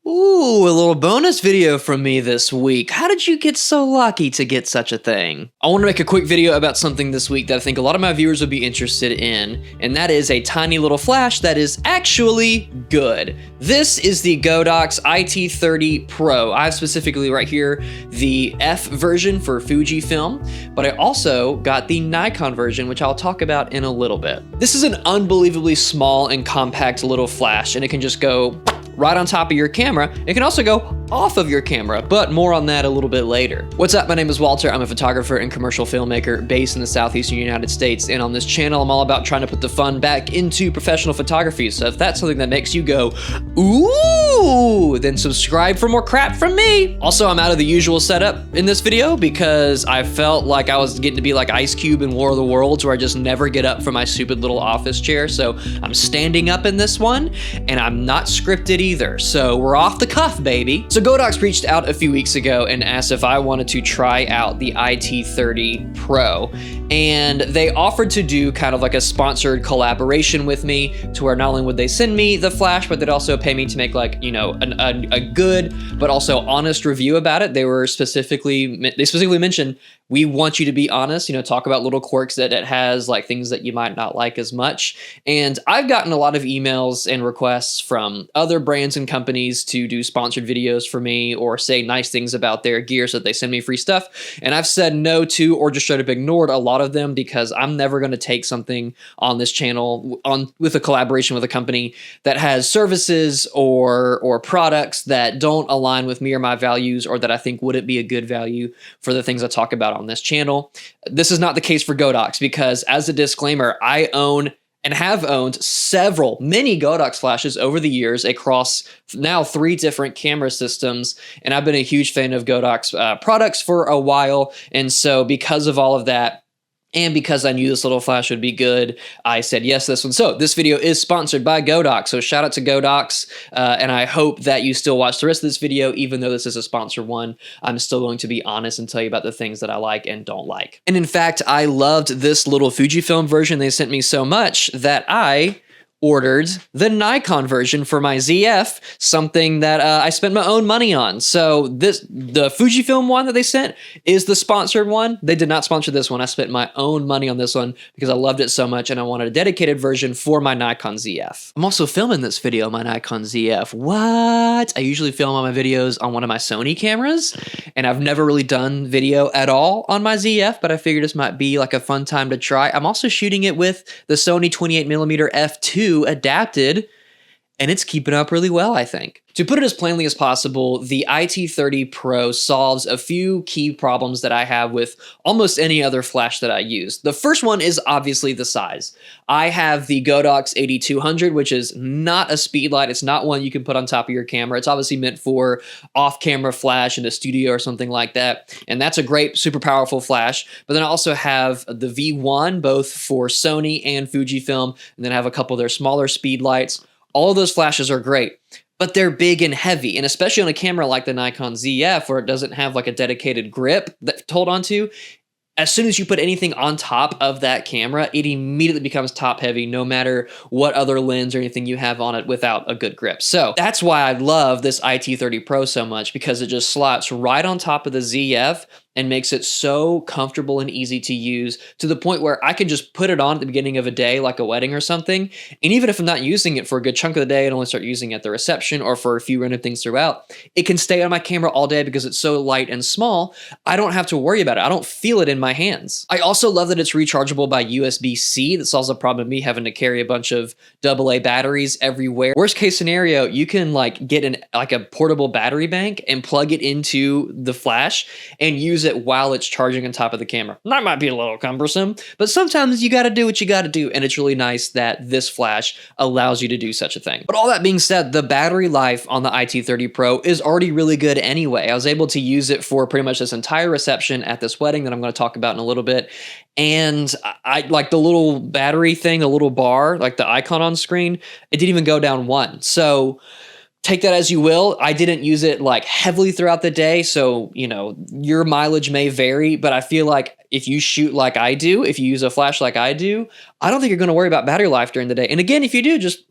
Ooh, a little bonus video from me this week. How did you get so lucky to get such a thing? I want to make a quick video about something this week that I think a lot of my viewers would be interested in, and that is a tiny little flash that is actually good. This is the Godox IT30 Pro. I have specifically right here the F version for Fujifilm, but I also got the Nikon version, which I'll talk about in a little bit. This is an unbelievably small and compact little flash, and it can just go right on top of your camera. It can also go off of your camera, but more on that a little bit later. What's up? My name is Walter. I'm a photographer and commercial filmmaker based in the southeastern United States, and on this channel, I'm all about trying to put the fun back into professional photography. So if that's something that makes you go, ooh, then subscribe for more crap from me. Also, I'm out of the usual setup in this video because I felt like I was getting to be like Ice Cube in War of the Worlds, where I just never get up from my stupid little office chair. So I'm standing up in this one, and I'm not scripted either. So we're off the cuff, baby. So Godox reached out a few weeks ago and asked if I wanted to try out the IT30 Pro. And they offered to do kind of like a sponsored collaboration with me, to where not only would they send me the flash, but they'd also pay me to make, like, you know, a good but also honest review about it. They specifically mentioned, we want you to be honest, you know, talk about little quirks that it has, like things that you might not like as much. And I've gotten a lot of emails and requests from other brands and companies to do sponsored videos for me or say nice things about their gear so that they send me free stuff. And I've said no to, or just straight up ignored a lot of them, because I'm never going to take something on this channel with a collaboration with a company that has services or products that don't align with me or my values, or that I think wouldn't be a good value for the things I talk about on this channel. This is not the case for Godox, because as a disclaimer, I own and have owned many Godox flashes over the years across now 3 different camera systems, and I've been a huge fan of Godox products for a while. And so because of all of that, and because I knew this little flash would be good, I said yes to this one. So this video is sponsored by Godox. So shout out to Godox. And I hope that you still watch the rest of this video, even though this is a sponsored one. I'm still going to be honest and tell you about the things that I like and don't like. And in fact, I loved this little Fujifilm version they sent me so much that I ordered the Nikon version for my ZF, something that I spent my own money on. So the Fujifilm one that they sent is the sponsored one. They did not sponsor this one. I spent my own money on this one because I loved it so much, and I wanted a dedicated version for my Nikon ZF. I'm also filming this video on my Nikon ZF. What? I usually film all my videos on one of my Sony cameras, and I've never really done video at all on my ZF, but I figured this might be like a fun time to try. I'm also shooting it with the Sony 28mm f2 adapted, and it's keeping up really well, I think. To put it as plainly as possible, the IT30 Pro solves a few key problems that I have with almost any other flash that I use. The first one is obviously the size. I have the Godox 8200, which is not a speedlight. It's not one you can put on top of your camera. It's obviously meant for off-camera flash in a studio or something like that, and that's a great, super powerful flash. But then I also have the V1, both for Sony and Fujifilm, and then I have a couple of their smaller speedlights. All of those flashes are great, but they're big and heavy, and especially on a camera like the Nikon ZF, where it doesn't have like a dedicated grip that to hold onto, as soon as you put anything on top of that camera, it immediately becomes top heavy, no matter what other lens or anything you have on it without a good grip. So that's why I love this IT30 Pro so much, because it just slots right on top of the ZF and makes it so comfortable and easy to use, to the point where I can just put it on at the beginning of a day, like a wedding or something. And even if I'm not using it for a good chunk of the day and only start using it at the reception or for a few random things throughout, it can stay on my camera all day because it's so light and small. I don't have to worry about it. I don't feel it in my hands. I also love that it's rechargeable by USB-C. That solves the problem of me having to carry a bunch of AA batteries everywhere. Worst case scenario, you can like get a portable battery bank and plug it into the flash and use it while it's charging on top of the camera. That might be a little cumbersome, but sometimes you got to do what you got to do, and it's really nice that this flash allows you to do such a thing. But all that being said, the battery life on the IT30 Pro is already really good anyway. I was able to use it for pretty much this entire reception at this wedding that I'm going to talk about in a little bit, and I like the little battery thing, the little bar, like the icon on screen, it didn't even go down one. So take that as you will. I didn't use it like heavily throughout the day, so, you know, your mileage may vary, but I feel like if you shoot like I do, if you use a flash like I do, I don't think you're going to worry about battery life during the day. And again, if you do, just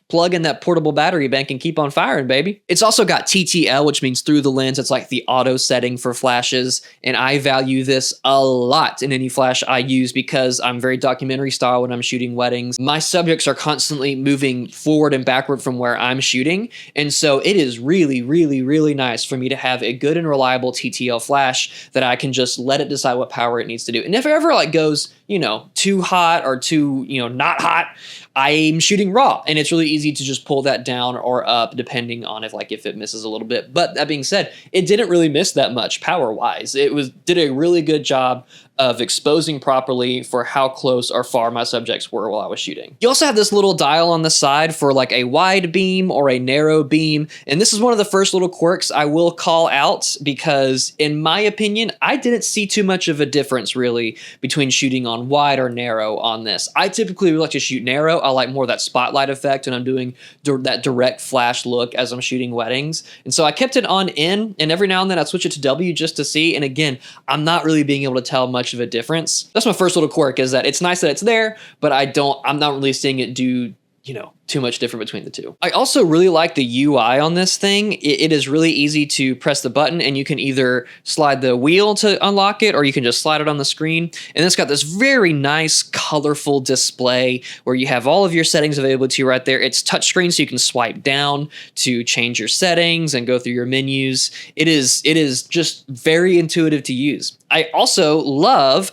plug in that portable battery bank and keep on firing, baby. It's also got TTL, which means through the lens. It's like the auto setting for flashes. And I value this a lot in any flash I use because I'm very documentary style when I'm shooting weddings. My subjects are constantly moving forward and backward from where I'm shooting. And so it is really, really, really nice for me to have a good and reliable TTL flash that I can just let it decide what power it needs to do. And if it ever like goes, you know, too hot or too, you know, not hot, I'm shooting raw, and it's really easy to just pull that down or up depending on if it misses a little bit. But that being said, it didn't really miss that much power wise. It did a really good job of exposing properly for how close or far my subjects were while I was shooting. You also have this little dial on the side for like a wide beam or a narrow beam. And this is one of the first little quirks I will call out because in my opinion, I didn't see too much of a difference really between shooting on wide or narrow on this. I typically like to shoot narrow. I like more of that spotlight effect when I'm doing that direct flash look as I'm shooting weddings. And so I kept it on N, and every now and then I'd switch it to W just to see. And again, I'm not really being able to tell much of a difference. That's my first little quirk, is that it's nice that it's there, but I'm not really seeing it do, you know, too much different between the two. I also really like the UI on this thing. It is really easy to press the button and you can either slide the wheel to unlock it or you can just slide it on the screen. And it's got this very nice colorful display where you have all of your settings available to you right there. It's touchscreen, so you can swipe down to change your settings and go through your menus. It is just very intuitive to use. I also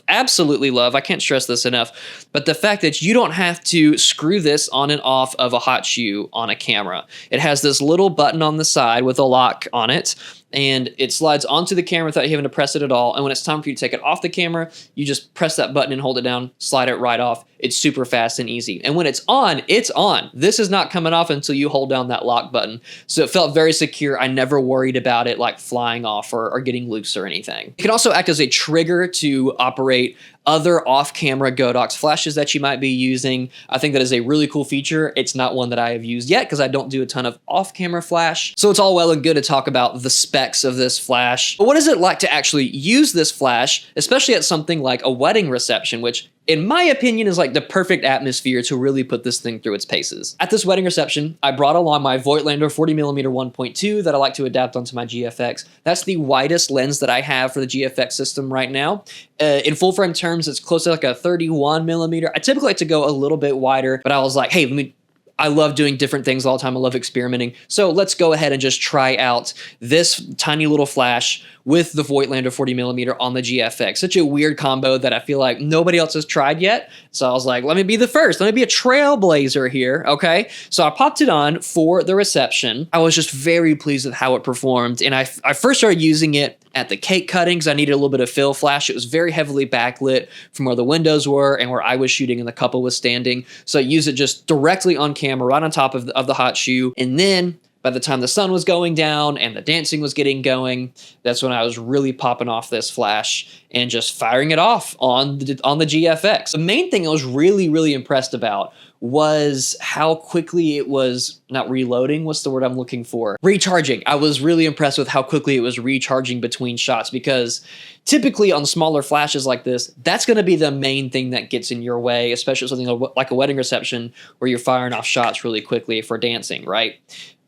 absolutely love, I can't stress this enough, but the fact that you don't have to screw this on and off of a hot shoe on a camera. It has this little button on the side with a lock on it, and it slides onto the camera without you having to press it at all. And when it's time for you to take it off the camera, you just press that button and hold it down, slide it right off. It's super fast and easy. And when it's on, it's on. This is not coming off until you hold down that lock button. So it felt very secure. I never worried about it like flying off or getting loose or anything. It can also act as a trigger to operate other off-camera Godox flashes that you might be using. I think that is a really cool feature. It's not one that I have used yet because I don't do a ton of off-camera flash. So it's all well and good to talk about the specs of this flash. But what is it like to actually use this flash, especially at something like a wedding reception, which in my opinion is like the perfect atmosphere to really put this thing through its paces. At this wedding reception, I brought along my Voigtlander 40mm 1.2 that I like to adapt onto my GFX. That's the widest lens that I have for the GFX system right now. In full frame terms, it's close to like a 31mm. I typically like to go a little bit wider, but I was like, hey, I love doing different things all the time. I love experimenting. So let's go ahead and just try out this tiny little flash with the Voigtlander 40mm on the GFX. Such a weird combo that I feel like nobody else has tried yet. So I was like, let me be the first. Let me be a trailblazer here, okay? So I popped it on for the reception. I was just very pleased with how it performed. And I first started using it at the cake cutting because I needed a little bit of fill flash. It was very heavily backlit from where the windows were and where I was shooting and the couple was standing. So I used it just directly on camera, right on top of the hot shoe. And then by the time the sun was going down and the dancing was getting going, that's when I was really popping off this flash and just firing it off on the GFX. The main thing I was really, really impressed about was how quickly it was, not reloading, what's the word I'm looking for? Recharging. I was really impressed with how quickly it was recharging between shots, because typically on smaller flashes like this, that's gonna be the main thing that gets in your way, especially something like a wedding reception where you're firing off shots really quickly for dancing, right?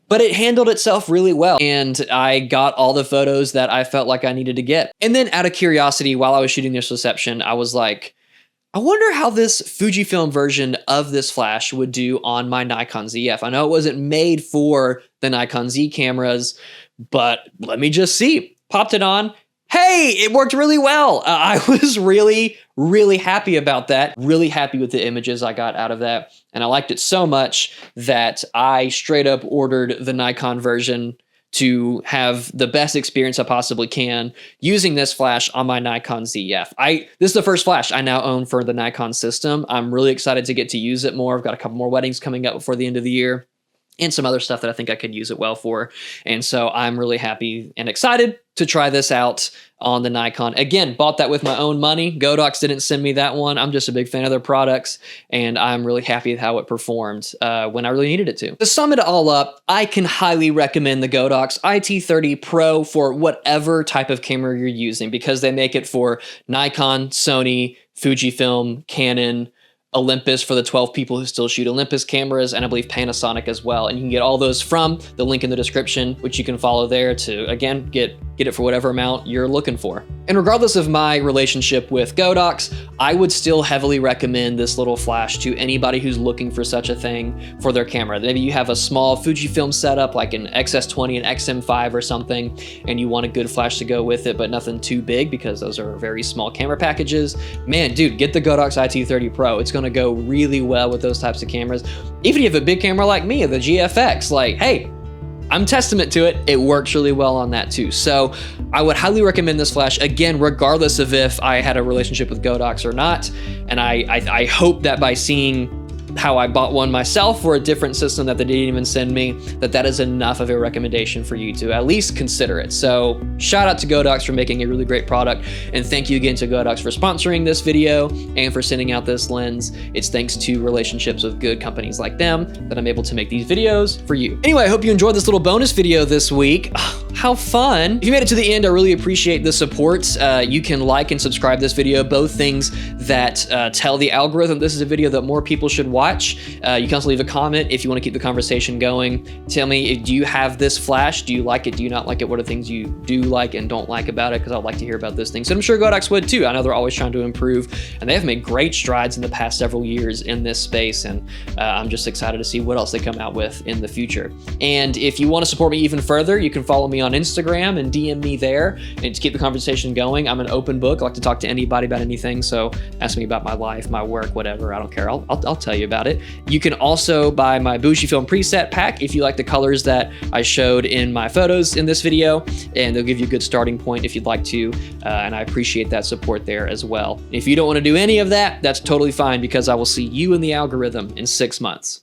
But it handled itself really well, and I got all the photos that I felt like I needed to get. And then out of curiosity, while I was shooting this reception, I was like, I wonder how this Fujifilm version of this flash would do on my Nikon ZF. I know it wasn't made for the Nikon Z cameras, but let me just see. Popped it on. Hey, it worked really well. I was really, really happy about that. Really happy with the images I got out of that. And I liked it so much that I straight up ordered the Nikon version to have the best experience I possibly can using this flash on my Nikon ZF. This is the first flash I now own for the Nikon system. I'm really excited to get to use it more. I've got a couple more weddings coming up before the end of the year and some other stuff that I think I could use it well for. And so I'm really happy and excited to try this out on the Nikon. Again, bought that with my own money. Godox didn't send me that one. I'm just a big fan of their products, and I'm really happy with how it performed when I really needed it to. To sum it all up, I can highly recommend the Godox IT30 Pro for whatever type of camera you're using, because they make it for Nikon, Sony, Fujifilm, Canon, Olympus for the 12 people who still shoot Olympus cameras, and I believe Panasonic as well. And you can get all those from the link in the description, which you can follow there to, again, get it for whatever amount you're looking for. And regardless of my relationship with Godox, I would still heavily recommend this little flash to anybody who's looking for such a thing for their camera. Maybe you have a small Fujifilm setup like an XS20 and XM5 or something, and you want a good flash to go with it, but nothing too big because those are very small camera packages. Man, dude, get the Godox IT30 Pro. It's gonna go really well with those types of cameras. Even if you have a big camera like me, the GFX, like, hey, I'm testament to it. It works really well on that too. So I would highly recommend this flash, again, regardless of if I had a relationship with Godox or not. And I hope that by seeing how I bought one myself for a different system that they didn't even send me, that is enough of a recommendation for you to at least consider it. So shout out to Godox for making a really great product. And thank you again to Godox for sponsoring this video and for sending out this lens. It's thanks to relationships with good companies like them that I'm able to make these videos for you. Anyway, I hope you enjoyed this little bonus video this week. How fun. If you made it to the end, I really appreciate the support. You can like and subscribe this video, both things that tell the algorithm this is a video that more people should watch. You can also leave a comment if you want to keep the conversation going. Tell me, do you have this flash? Do you like it? Do you not like it? What are things you do like and don't like about it? Because I'd like to hear about those things. And I'm sure Godox would too. I know they're always trying to improve, and they have made great strides in the past several years in this space. And I'm just excited to see what else they come out with in the future. And if you want to support me even further, you can follow me on Instagram and DM me there and to keep the conversation going. I'm an open book. I like to talk to anybody about anything. So ask me about my life, my work, whatever. I don't care. I'll tell you about it. You can also buy my Fujifilm preset pack if you like the colors that I showed in my photos in this video, and they'll give you a good starting point if you'd like to, and I appreciate that support there as well. If you don't want to do any of that, that's totally fine, because I will see you in the algorithm in 6 months.